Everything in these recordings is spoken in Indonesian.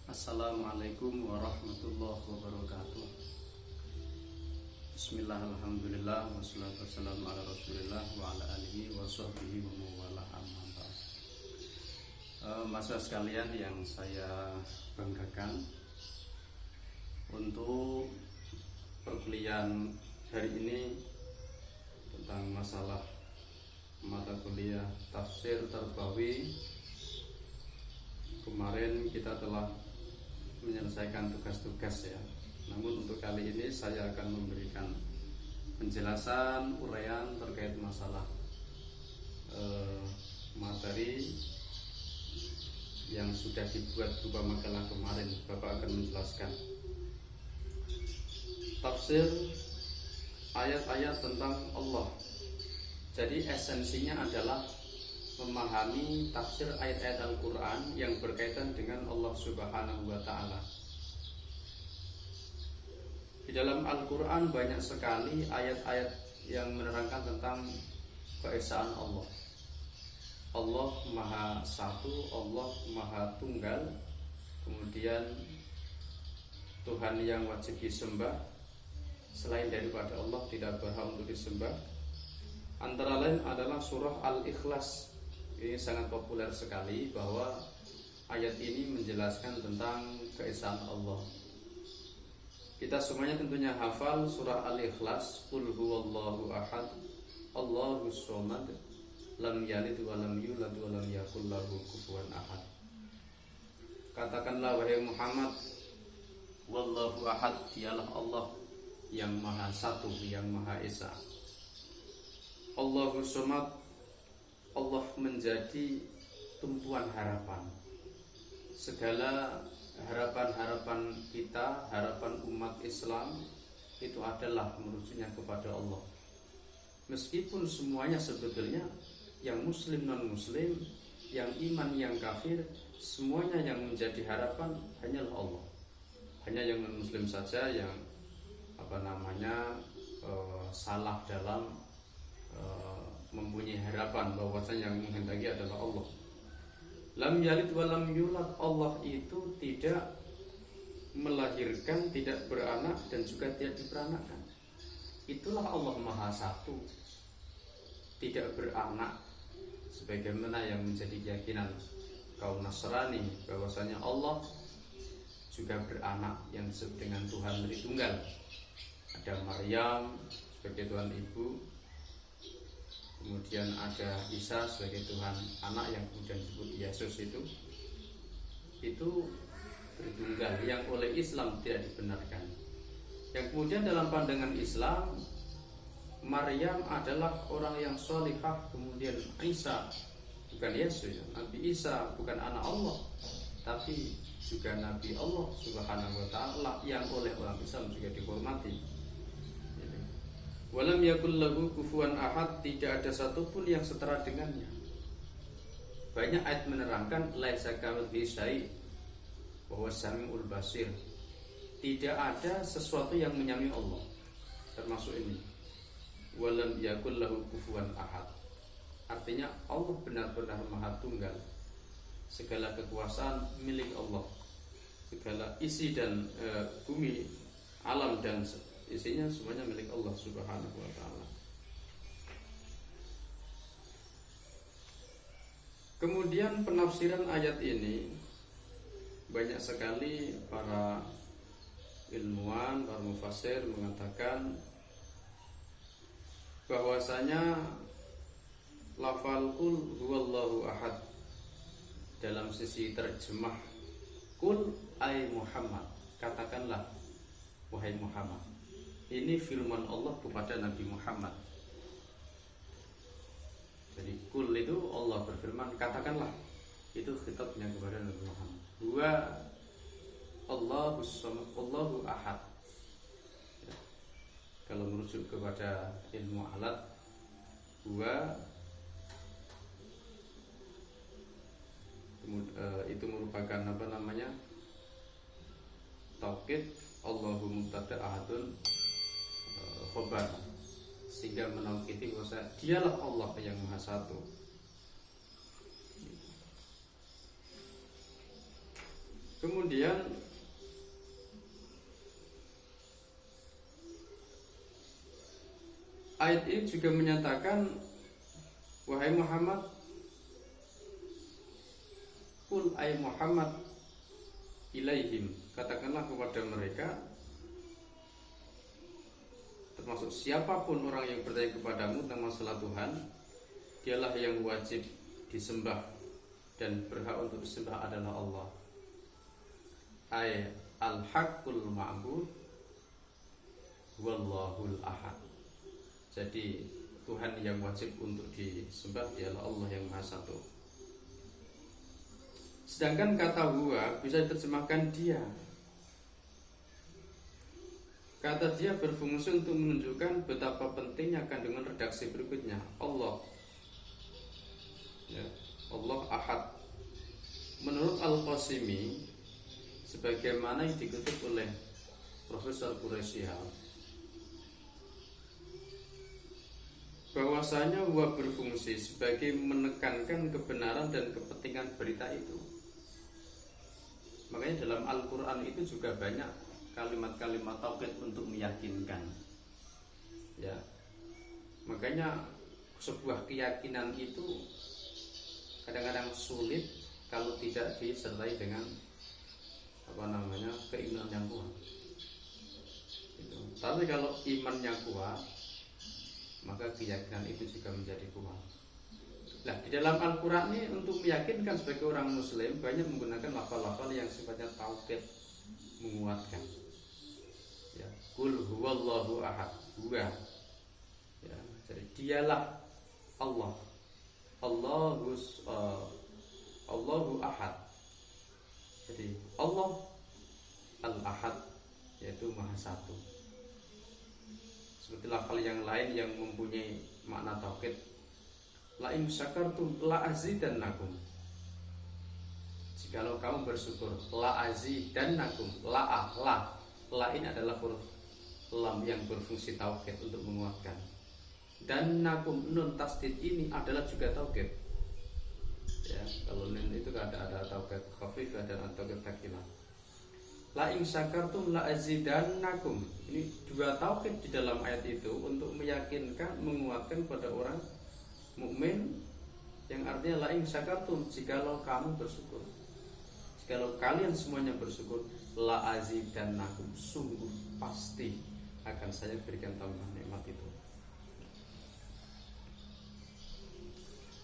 Assalamualaikum warahmatullahi wabarakatuh. Bismillah, alhamdulillah, wassalatu wassalamu ala rasulillah wa ala alihi wa sahbihi wa mawalah, amma ba'd. Mahasiswa sekalian yang saya banggakan, untuk perkuliahan hari ini tentang masalah mata kuliah tafsir tarbawi, kemarin kita telah menyelesaikan tugas-tugas ya. Namun untuk kali ini saya akan memberikan penjelasan uraian terkait masalah materi yang sudah dibuat berupa makalah kemarin. Bapak akan menjelaskan tafsir ayat-ayat tentang Allah. Jadi esensinya adalah memahami tafsir ayat-ayat Al-Quran yang berkaitan dengan Allah Subhanahu wa Ta'ala. Di dalam Al-Quran banyak sekali ayat-ayat yang menerangkan tentang keesaan Allah. Allah Maha Satu, Allah Maha Tunggal, kemudian Tuhan yang wajib disembah, selain daripada Allah tidak berhak untuk disembah. Antara lain adalah surah Al-Ikhlas. Ini sangat populer sekali bahwa ayat ini menjelaskan tentang keesaan Allah. Kita semuanya tentunya hafal surah Al-Ikhlas, Qul huwallahu ahad, Allahus shomad, lam yalid wa lam yulad wa lam yakul lahu kufuwan ahad. Katakanlah wahai Muhammad, wallahu ahad, dialah Allah yang Maha Satu, yang Maha Esa. Allahus shomad, Allah menjadi tumpuan harapan. Segala harapan-harapan kita, harapan umat Islam itu adalah merujuknya kepada Allah. Meskipun semuanya sebetulnya, yang muslim non-muslim, yang iman yang kafir, semuanya yang menjadi harapan hanyalah Allah. Hanya yang non-muslim saja yang salah dalam mempunyai harapan bahwasanya yang menghendaki adalah Allah. Lam yalid wa lam yulad, Allah itu tidak melahirkan, tidak beranak dan juga tidak diperanakkan. Itulah Allah Maha Satu, tidak beranak, sebagaimana yang menjadi keyakinan kaum Nasrani bahwasanya Allah juga beranak yang disebut dengan Tuhan Tritunggal. Ada Maryam sebagai Tuhan Ibu, kemudian ada Isa sebagai Tuhan Anak yang kemudian disebut Yesus. Itu Tritunggal yang oleh Islam tidak dibenarkan. Yang kemudian dalam pandangan Islam, Maryam adalah orang yang sholihah, kemudian Isa bukan Yesus, Nabi Isa bukan anak Allah, tapi juga Nabi Allah Subhanahu wa Ta'ala yang oleh orang Islam juga dihormati. Walam yakul lahu kufuwan ahad, tidak ada satupun yang setara dengannya. Banyak ayat menerangkan laisa kamitslihi syai' wa huwas samiul basir. Tidak ada sesuatu yang menyamai Allah, termasuk ini. Walam yakul lahu kufuwan ahad, artinya Allah benar-benar Maha Tunggal. Segala kekuasaan milik Allah, segala isi dan bumi, alam dan isinya semuanya milik Allah Subhanahu wa Ta'ala. Kemudian penafsiran ayat ini, banyak sekali para ilmuwan, para mufassir mengatakan bahwasanya lafal qul huwallahu ahad dalam sisi terjemah qul ay Muhammad, katakanlah wahai Muhammad, ini firman Allah kepada Nabi Muhammad. Jadi kul itu Allah berfirman, katakanlah. Itu khitabnya kepada Nabi Muhammad. Wa Allahu ahad. Ya. Kalau merujuk kepada ilmu alat, itu merupakan taukid Allahu mubtada ahadun khobar, sehingga menaukiti bahwa dialah Allah yang Maha Satu. Kemudian ayat ini juga menyatakan, wahai Muhammad, qul ay Muhammad ilaihim, katakanlah kepada mereka, termasuk siapapun orang yang percaya kepadamu tentang masalah Tuhan, dialah yang wajib disembah dan berhak untuk disembah adalah Allah. Ay al-haqqul ma'bud wallahul ahad. Jadi Tuhan yang wajib untuk disembah dialah Allah yang Maha Satu. Sedangkan kata huwa bisa diterjemahkan dia. Kata dia berfungsi untuk menunjukkan betapa pentingnya kandungan redaksi berikutnya. Allah, ya, Allah Ahad. Menurut Al-Qasimi, sebagaimana yang dikutip oleh Profesor Quraisyihab, bahwasanya huwa berfungsi sebagai menekankan kebenaran dan kepentingan berita itu. Makanya dalam Al-Quran itu juga banyak kalimat-kalimat tauhid untuk meyakinkan, ya. Makanya sebuah keyakinan itu kadang-kadang sulit kalau tidak disertai dengan keimanan yang kuat. Gitu. Tapi kalau imannya kuat, maka keyakinan itu juga menjadi kuat. Nah, di dalam Al-Quran ini untuk meyakinkan sebagai orang Muslim banyak menggunakan lafal-lafal yang sifatnya tauhid, menguatkan. Ya, Qul huwallahu ahad, huwa. Ya, jadi dialah Allah. Allahu ahad. Jadi Allah al-ahad, yaitu Maha Satu. Seperti lafal yang lain yang mempunyai makna tauhid. La in syakartum la azidannakum. Jikalau kamu bersyukur, la azidannakum. La ini adalah huruf lam yang berfungsi tauhid untuk menguatkan. Dan nakum, nun tasdid ini adalah juga tauhid. Ya, kalau nun itu ada tauhid khafifah dan tauhid tsaqilah. La in syakartum la azidannakum. Ini dua tauhid di dalam ayat itu untuk meyakinkan, menguatkan pada orang mukmin, yang artinya la in syakartum, jikalau kamu bersyukur. Jikalau kalian semuanya bersyukur, la azidannakum, sungguh pasti akan saya berikan tambahan nikmat itu.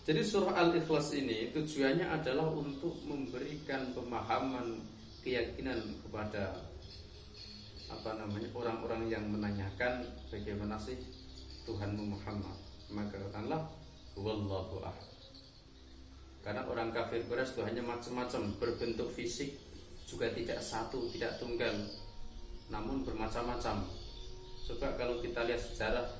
Jadi surah Al-Ikhlas ini tujuannya adalah untuk memberikan pemahaman, keyakinan kepada orang-orang yang menanyakan bagaimana sih Tuhanmu Muhammad. Maka katakanlah wallahu ahad. Karena orang kafir Quraisy Tuhannya macam-macam, berbentuk fisik juga tidak satu, tidak tunggal, namun bermacam-macam. Coba kalau kita lihat sejarah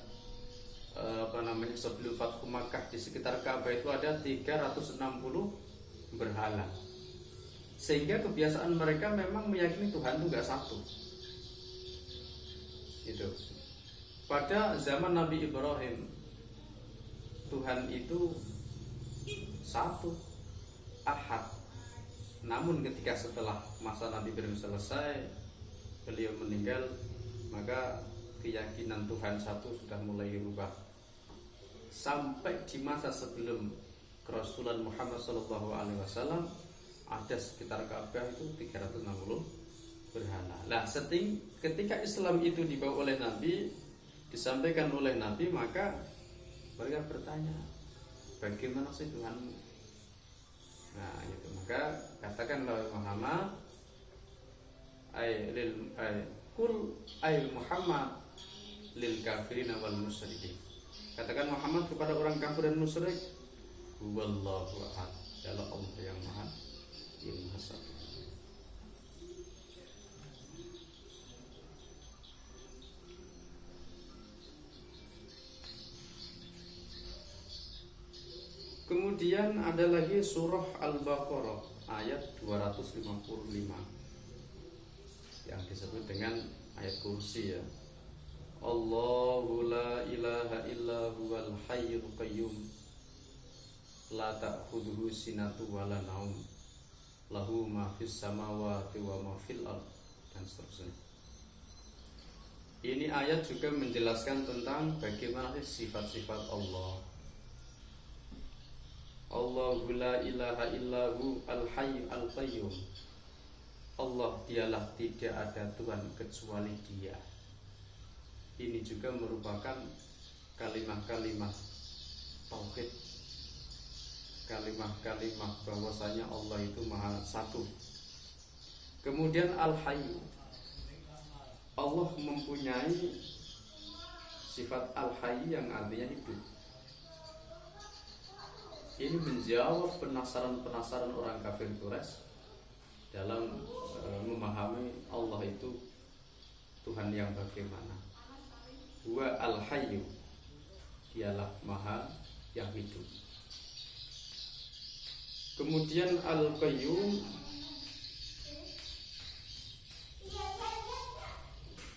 sebelum Fathu Makkah, di sekitar Ka'bah itu ada 360 berhala. Sehingga kebiasaan mereka memang meyakini Tuhan itu enggak satu. Gitu. Pada zaman Nabi Ibrahim, Tuhan itu satu, ahad. Namun ketika setelah masa Nabi Ibrahim selesai, beliau meninggal, maka keyakinan Tuhan satu sudah mulai dirubah. Sampai di masa sebelum kerasulan Muhammad SAW ada sekitar Ka'bah itu 360 berhala. Nah, ketika Islam itu dibawa oleh Nabi, disampaikan oleh Nabi, maka mereka bertanya, bagaimana sih Tuhanmu? Nah, itu maka katakanlah Muhammad, Qul ay Muhammad lil kafirin wal musyrikin. Katakan Muhammad kepada orang kafir dan musyrik, huwallahu ahad, adalah Allah yang Maha Satu. Kemudian ada lagi surah Al-Baqarah ayat 255 yang disebut dengan ayat kursi, ya. Allahu la ilaha illa huwal hayyul qayyum la ta'khudhuhu sinatu wa la naum lahu ma fis samawati wa ma fil ard, dan seterusnya. Ini ayat juga menjelaskan tentang bagaimana sifat-sifat Allah. Allahu la ilaha illahu al-hayy al-qayyum. Allah dialah tidak ada Tuhan kecuali Dia. Ini juga merupakan kalimat-kalimat tauhid, kalimat-kalimat bahwasanya Allah itu Maha Satu. Kemudian al-hayy, Allah mempunyai sifat al-hayy yang artinya hidup. Ini menjawab penasaran orang kafir Quraisy dalam memahami Allah itu Tuhan yang bagaimana. Wa al-hayyu, dialah Maha yang hidup. Kemudian al-qayyum,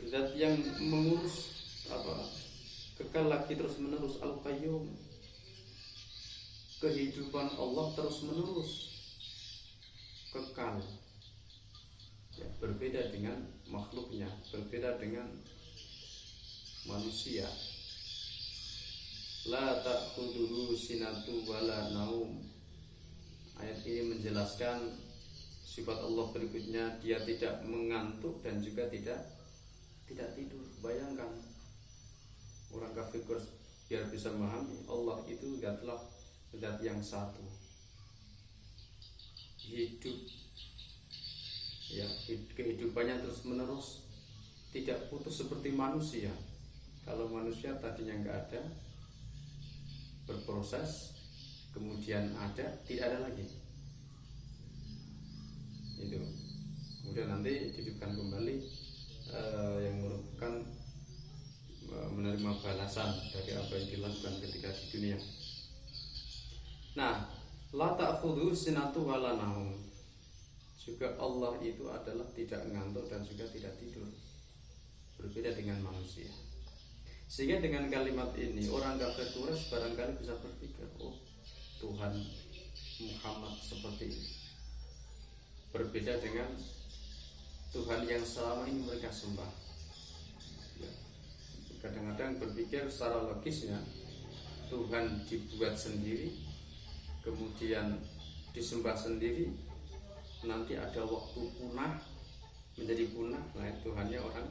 zat yang mengurus kekal lagi terus menerus. Al-qayyum, kehidupan Allah terus menerus, kekal, ya, berbeda dengan makhluknya, berbeda dengan manusia. La ta'khudhuhu sinatu wala naum. Ayat ini menjelaskan sifat Allah berikutnya, Dia tidak mengantuk dan juga tidak tidur. Bayangkan orang kafir biar bisa memahami Allah itu adalah zat yang satu, hidup, ya, kehidupannya terus menerus, tidak putus seperti manusia. Kalau manusia tadinya nggak ada, berproses, kemudian ada, tidak ada lagi, itu kemudian nanti dihidupkan kembali, yang merupakan menerima balasan dari apa yang dilakukan ketika di dunia. Nah, la ta'khudhu sinatu wala naum, juga Allah itu adalah tidak ngantuk dan juga tidak tidur, berbeda dengan manusia. Sehingga dengan kalimat ini orang kafir Quraisy barangkali bisa berpikir, oh, Tuhan Muhammad seperti ini, berbeda dengan Tuhan yang selama ini mereka sembah. Ya, kadang-kadang berpikir secara logisnya, Tuhan dibuat sendiri, kemudian disembah sendiri, nanti ada waktu punah, menjadi punah. Nah, Tuhannya orang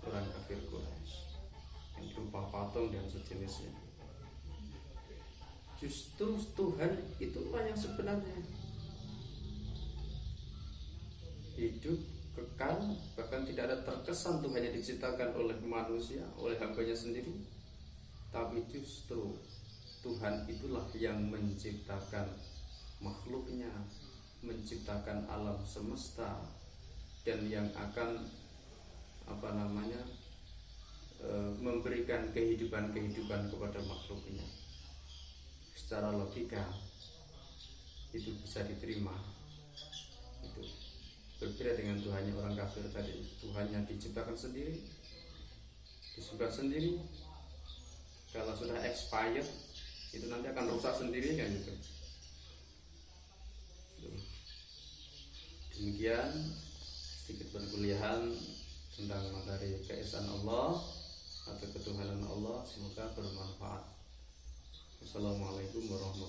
kafir Quraisy yang berupa patung dan sejenisnya. Justru Tuhan itulah yang sebenarnya hidup, kekal, bahkan tidak ada terkesan Tuhan yang diciptakan oleh manusia, oleh hambanya sendiri. Tapi justru Tuhan itulah yang menciptakan makhluknya, menciptakan alam semesta, dan yang akan memberikan kehidupan kepada makhluknya. Secara logika itu bisa diterima. Itu berbeda dengan Tuhannya orang kafir tadi. Tuhannya diciptakan sendiri, disembah sendiri. Kalau sudah expired, itu nanti akan rusak sendiri kan gitu. Demikian sedikit perkuliahan tentang materi keesaan Allah atau ketuhanan Allah, semoga bermanfaat. Wassalamualaikum warahmatullahi wabarakatuh.